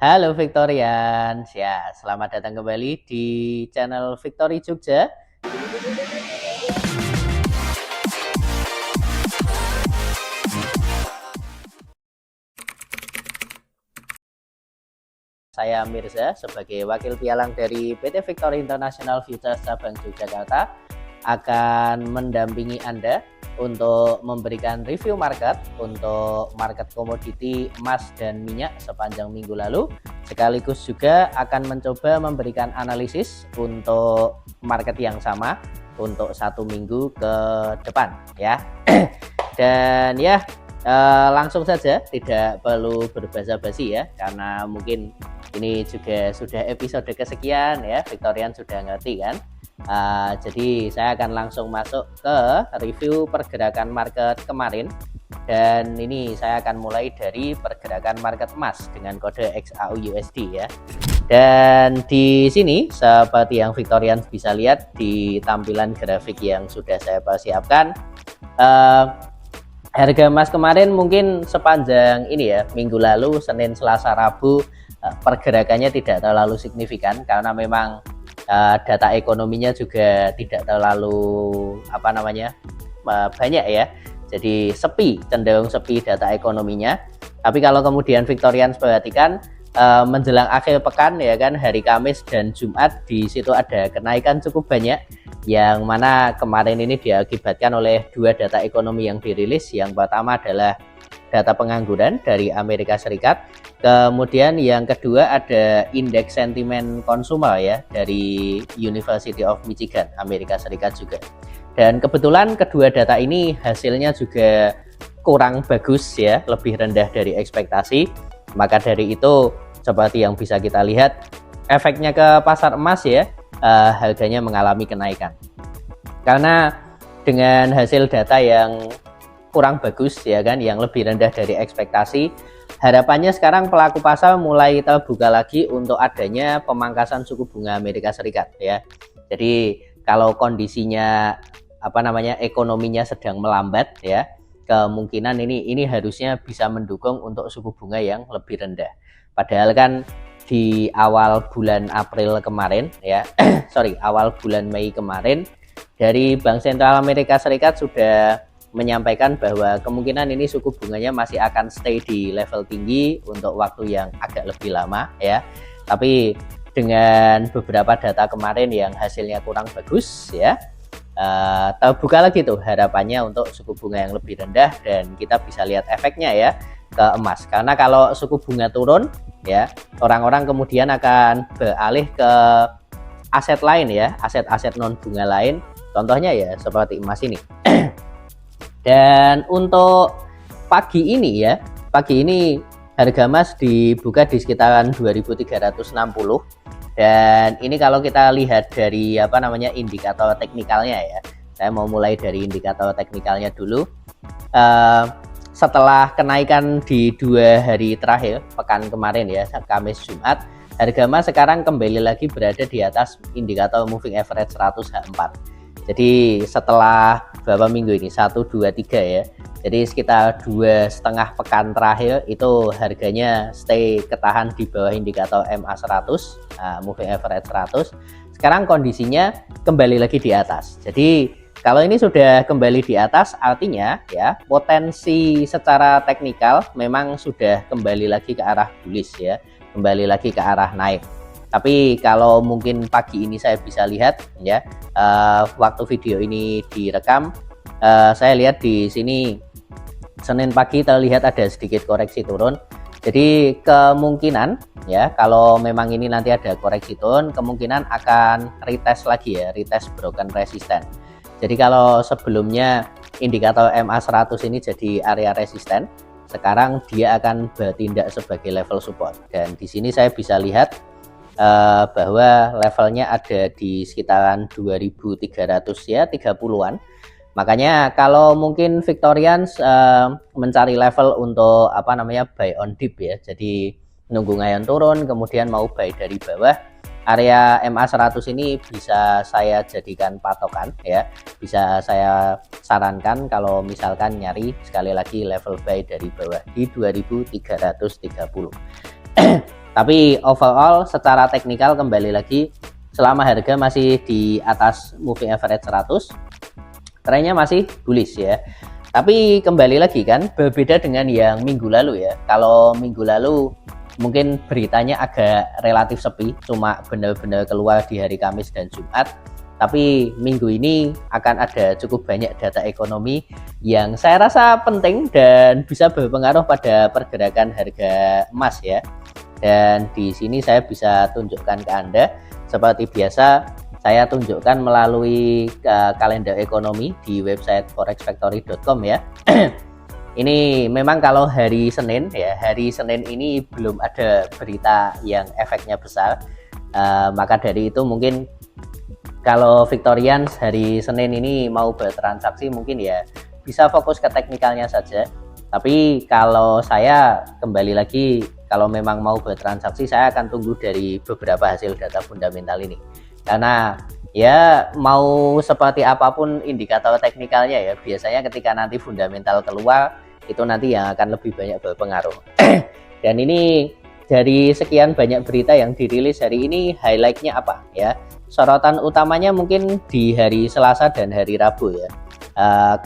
Halo Victorians, ya selamat datang kembali di channel Victory Jogja. Saya Mirza sebagai wakil pialang dari PT Victory International Futures Cabang Yogyakarta akan mendampingi Anda untuk memberikan review market untuk market komoditi emas dan minyak sepanjang minggu lalu, sekaligus juga akan mencoba memberikan analisis untuk market yang sama untuk satu minggu ke depan ya. Dan ya langsung saja, tidak perlu berbasa-basi ya, karena mungkin ini juga sudah episode kesekian ya, Victorian sudah ngerti kan. Jadi saya akan langsung masuk ke review pergerakan market kemarin. Dan ini saya akan mulai dari pergerakan market emas dengan kode XAUUSD ya. Dan di sini seperti yang Victorian bisa lihat di tampilan grafik yang sudah saya persiapkan, harga emas kemarin mungkin sepanjang ini ya, minggu lalu Senin, Selasa, Rabu, pergerakannya tidak terlalu signifikan karena memang data ekonominya juga tidak terlalu banyak ya. Jadi cenderung sepi data ekonominya. Tapi kalau kemudian Victorian perhatikan menjelang akhir pekan ya kan, hari Kamis dan Jumat di situ ada kenaikan cukup banyak, yang mana kemarin ini diakibatkan oleh dua data ekonomi yang dirilis. Yang pertama adalah data pengangguran dari Amerika Serikat, kemudian yang kedua ada indeks sentimen konsumer ya dari University of Michigan, Amerika Serikat juga. Dan kebetulan kedua data ini hasilnya juga kurang bagus ya, lebih rendah dari ekspektasi. Maka dari itu seperti yang bisa kita lihat, efeknya ke pasar emas ya, harganya mengalami kenaikan. Karena dengan hasil data yang kurang bagus ya kan, yang lebih rendah dari ekspektasi, harapannya sekarang pelaku pasar mulai terbuka lagi untuk adanya pemangkasan suku bunga Amerika Serikat ya. Jadi kalau kondisinya ekonominya sedang melambat ya, kemungkinan ini harusnya bisa mendukung untuk suku bunga yang lebih rendah. Padahal kan di awal bulan April kemarin ya, awal bulan Mei kemarin, dari Bank Sentral Amerika Serikat sudah menyampaikan bahwa kemungkinan ini suku bunganya masih akan stay di level tinggi untuk waktu yang agak lebih lama ya. Tapi dengan beberapa data kemarin yang hasilnya kurang bagus ya, terbuka lagi tuh harapannya untuk suku bunga yang lebih rendah, dan kita bisa lihat efeknya ya ke emas. Karena kalau suku bunga turun ya, orang-orang kemudian akan beralih ke aset lain ya, aset-aset non bunga lain, contohnya ya seperti emas ini. Dan untuk pagi ini harga emas dibuka di sekitaran 2360. Dan ini kalau kita lihat dari indikator teknikalnya ya. Saya mau mulai dari indikator teknikalnya dulu. Setelah kenaikan di 2 hari terakhir pekan kemarin ya, Kamis Jumat, harga emas sekarang kembali lagi berada di atas indikator moving average 100 H4. Jadi setelah berapa minggu ini, 1, 2, 3 ya, jadi sekitar 2,5 pekan terakhir itu harganya stay ketahan di bawah indikator MA 100, moving average 100. Sekarang kondisinya kembali lagi di atas. Jadi kalau ini sudah kembali di atas, artinya ya potensi secara teknikal memang sudah kembali lagi ke arah bullish ya, kembali lagi ke arah naik. Tapi kalau mungkin pagi ini saya bisa lihat ya, waktu video ini direkam, saya lihat di sini Senin pagi terlihat ada sedikit koreksi turun. Jadi kemungkinan ya, kalau memang ini nanti ada koreksi turun, kemungkinan akan retest lagi ya, retest broken resisten. Jadi kalau sebelumnya indikator MA 100 ini jadi area resisten, sekarang dia akan bertindak sebagai level support. Dan di sini saya bisa lihat bahwa levelnya ada di sekitaran 2300 ya, 30-an. Makanya kalau mungkin Victorians mencari level untuk buy on dip ya, jadi nunggu ngayon turun kemudian mau buy dari bawah, area MA 100 ini bisa saya jadikan patokan ya, bisa saya sarankan kalau misalkan nyari sekali lagi level buy dari bawah di 2330. Tapi overall secara teknikal kembali lagi, selama harga masih di atas moving average 100, trennya masih bullish ya. Tapi kembali lagi kan, berbeda dengan yang minggu lalu ya. Kalau minggu lalu mungkin beritanya agak relatif sepi, cuma benar-benar keluar di hari Kamis dan Jumat. Tapi minggu ini akan ada cukup banyak data ekonomi yang saya rasa penting dan bisa berpengaruh pada pergerakan harga emas ya. Dan di sini saya bisa tunjukkan ke Anda, seperti biasa saya tunjukkan melalui kalender ekonomi di website forexfactory.com ya. Ini memang kalau hari Senin ya, hari Senin ini belum ada berita yang efeknya besar. Maka dari itu mungkin kalau Victorians hari Senin ini mau bertransaksi mungkin ya bisa fokus ke teknikalnya saja. Tapi kalau saya kembali lagi, kalau memang mau bertransaksi saya akan tunggu dari beberapa hasil data fundamental ini. Karena ya mau seperti apapun indikator teknikalnya ya, biasanya ketika nanti fundamental keluar itu nanti yang akan lebih banyak berpengaruh. Dan ini dari sekian banyak berita yang dirilis hari ini, highlightnya apa ya? Sorotan utamanya mungkin di hari Selasa dan hari Rabu ya.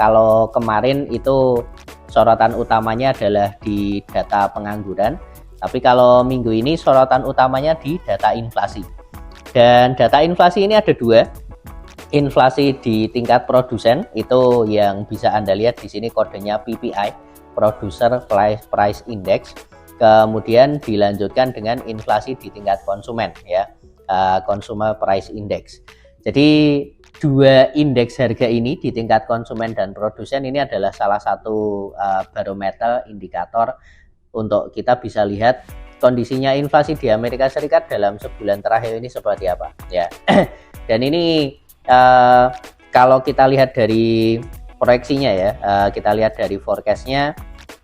Kalau kemarin itu sorotan utamanya adalah di data pengangguran, tapi kalau minggu ini sorotan utamanya di data inflasi. Dan data inflasi ini ada dua, inflasi di tingkat produsen itu yang bisa Anda lihat di sini kodenya PPI, Producer Price Index. Kemudian dilanjutkan dengan inflasi di tingkat konsumen ya, Consumer Price Index. Jadi dua indeks harga ini di tingkat konsumen dan produsen ini adalah salah satu barometer indikator untuk kita bisa lihat kondisinya inflasi di Amerika Serikat dalam sebulan terakhir ini seperti apa ya. Dan ini kalau kita lihat dari proyeksinya ya, kita lihat dari forecastnya,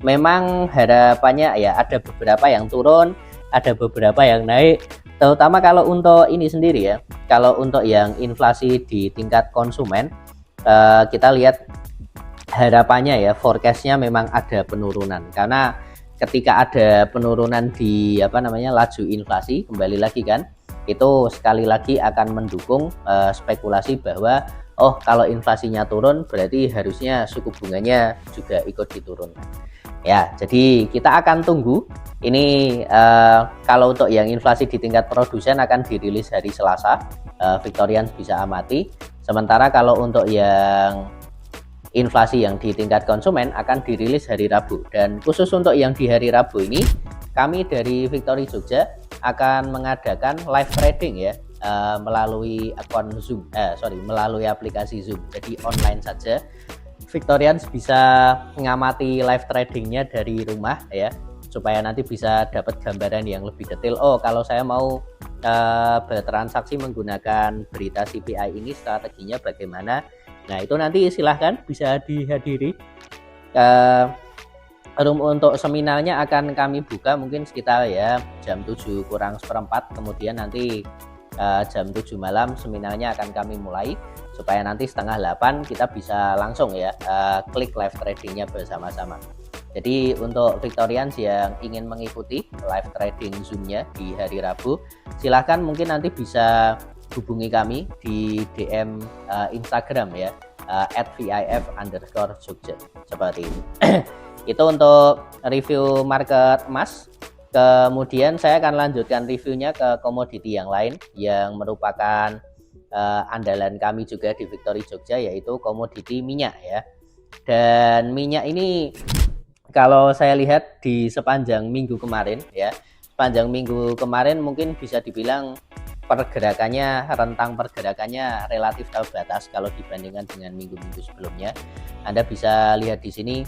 memang harapannya ya ada beberapa yang turun, ada beberapa yang naik, terutama kalau untuk ini sendiri ya. Kalau untuk yang inflasi di tingkat konsumen, kita lihat harapannya ya, forecastnya memang ada penurunan, karena ketika ada penurunan di laju inflasi, kembali lagi kan, itu sekali lagi akan mendukung spekulasi bahwa kalau inflasinya turun berarti harusnya suku bunganya juga ikut diturunkan ya. Jadi kita akan tunggu ini, kalau untuk yang inflasi di tingkat produsen akan dirilis hari Selasa, Victorians bisa amati. Sementara kalau untuk yang inflasi yang di tingkat konsumen akan dirilis hari Rabu. Dan khusus untuk yang di hari Rabu ini, kami dari Victory Jogja akan mengadakan live trading ya, melalui akun Zoom, melalui aplikasi Zoom. Jadi online saja, Victorians bisa mengamati live tradingnya dari rumah ya, supaya nanti bisa dapat gambaran yang lebih detail. Kalau saya mau bertransaksi menggunakan berita CPI ini, strateginya bagaimana? Nah itu nanti silahkan bisa dihadiri. Room untuk seminarnya akan kami buka mungkin sekitar ya jam 7 kurang seperempat, kemudian nanti jam 7 malam seminarnya akan kami mulai, supaya nanti setengah 8 kita bisa langsung ya klik live tradingnya bersama-sama. Jadi untuk Victorians yang ingin mengikuti live trading Zoom-nya di hari Rabu, silahkan mungkin nanti bisa hubungi kami di DM Instagram ya, @vif_Jogja seperti ini. Itu untuk review market emas. Kemudian saya akan lanjutkan reviewnya ke komoditi yang lain yang merupakan andalan kami juga di Victory Jogja, yaitu komoditi minyak ya. Dan minyak ini kalau saya lihat di sepanjang minggu kemarin ya, sepanjang minggu kemarin mungkin bisa dibilang rentang pergerakannya relatif terbatas kalau dibandingkan dengan minggu-minggu sebelumnya. Anda bisa lihat di sini,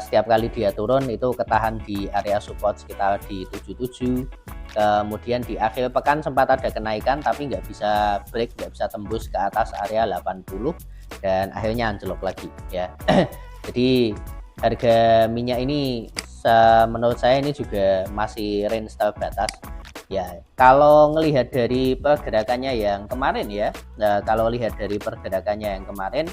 setiap kali dia turun itu ketahan di area support sekitar di 77. Kemudian di akhir pekan sempat ada kenaikan tapi nggak bisa break, nggak bisa tembus ke atas area 80 dan akhirnya anjlok lagi ya. Jadi harga minyak ini menurut saya ini juga masih range terbatas ya. Kalau ngelihat dari pergerakannya yang kemarin ya, kalau lihat dari pergerakannya yang kemarin,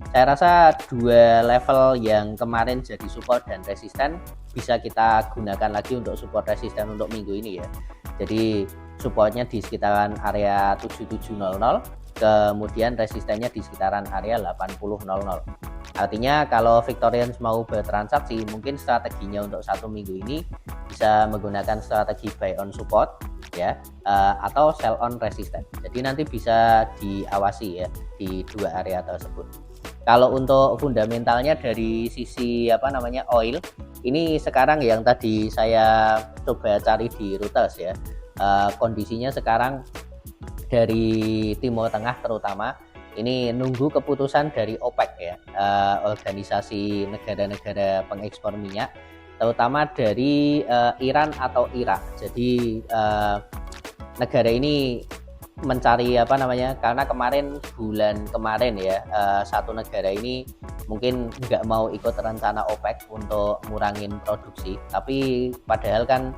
saya rasa dua level yang kemarin jadi support dan resisten bisa kita gunakan lagi untuk support resisten untuk minggu ini ya. Jadi supportnya di sekitaran area 7700, kemudian resistennya di sekitaran area 8000. Artinya kalau Victorians mau bertransaksi, mungkin strateginya untuk satu minggu ini bisa menggunakan strategi buy on support ya, atau sell on resisten. Jadi nanti bisa diawasi ya di dua area tersebut. Kalau untuk fundamentalnya dari sisi oil, ini sekarang yang tadi saya coba cari di Reuters ya, kondisinya sekarang dari Timur Tengah terutama ini nunggu keputusan dari OPEC ya, organisasi negara-negara pengekspor minyak, terutama dari Iran atau Irak. Jadi negara ini mencari karena kemarin bulan kemarin ya, satu negara ini mungkin nggak mau ikut rencana OPEC untuk ngurangin produksi, tapi padahal kan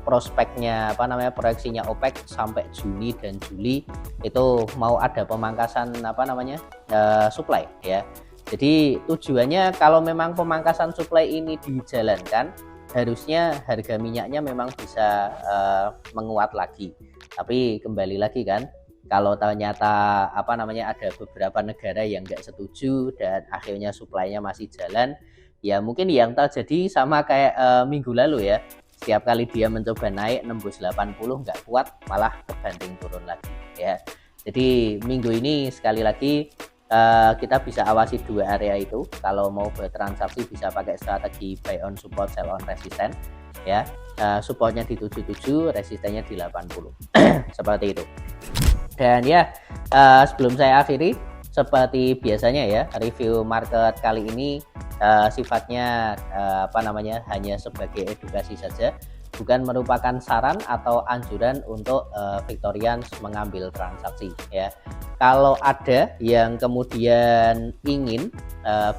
prospeknya proyeksinya OPEC sampai Juni dan Juli itu mau ada pemangkasan supply ya. Jadi tujuannya kalau memang pemangkasan supply ini dijalankan, harusnya harga minyaknya memang bisa menguat lagi. Tapi kembali lagi kan, kalau ternyata ada beberapa negara yang nggak setuju dan akhirnya supply-nya masih jalan, ya mungkin yang terjadi sama kayak minggu lalu ya. Setiap kali dia mencoba naik nembus 80 nggak kuat, malah kebanting turun lagi ya. Jadi minggu ini sekali lagi kita bisa awasi dua area itu. Kalau mau bertransaksi bisa pakai strategi buy on support, sell on resisten ya. Supportnya di 77, resistennya di 80. Seperti itu. Dan ya, sebelum saya akhiri, seperti biasanya ya, review market kali ini sifatnya hanya sebagai edukasi saja, bukan merupakan saran atau anjuran untuk Victorians mengambil transaksi ya. Kalau ada yang kemudian ingin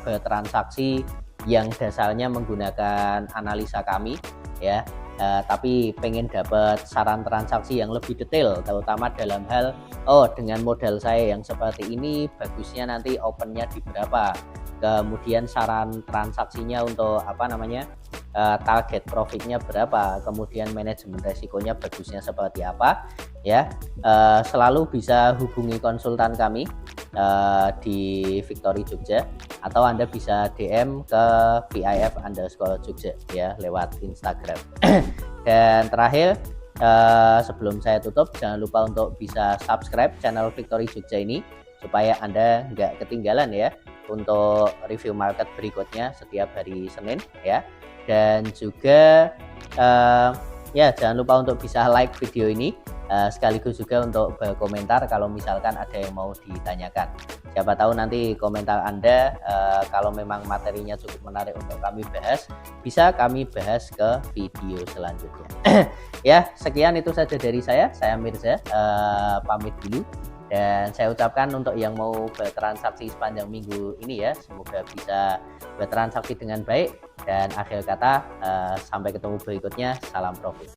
bertransaksi yang dasarnya menggunakan analisa kami ya, tapi pengen dapat saran transaksi yang lebih detail, terutama dalam hal dengan modal saya yang seperti ini bagusnya nanti opennya di berapa, kemudian saran transaksinya untuk target profitnya berapa, kemudian manajemen resikonya bagusnya seperti apa ya, selalu bisa hubungi konsultan kami di Victory Jogja, atau Anda bisa DM ke VIF_Jogja ya lewat Instagram. Dan terakhir, sebelum saya tutup, jangan lupa untuk bisa subscribe channel Victory Jogja ini supaya Anda nggak ketinggalan ya untuk review market berikutnya setiap hari Senin ya. Dan juga jangan lupa untuk bisa like video ini, sekaligus juga untuk berkomentar kalau misalkan ada yang mau ditanyakan. Siapa tahu nanti komentar Anda kalau memang materinya cukup menarik untuk kami bahas, bisa kami bahas ke video selanjutnya. Ya, sekian itu saja dari saya Mirza, pamit dulu. Dan saya ucapkan untuk yang mau bertransaksi sepanjang minggu ini ya, semoga bisa bertransaksi dengan baik. Dan akhir kata, sampai ketemu berikutnya, salam profit.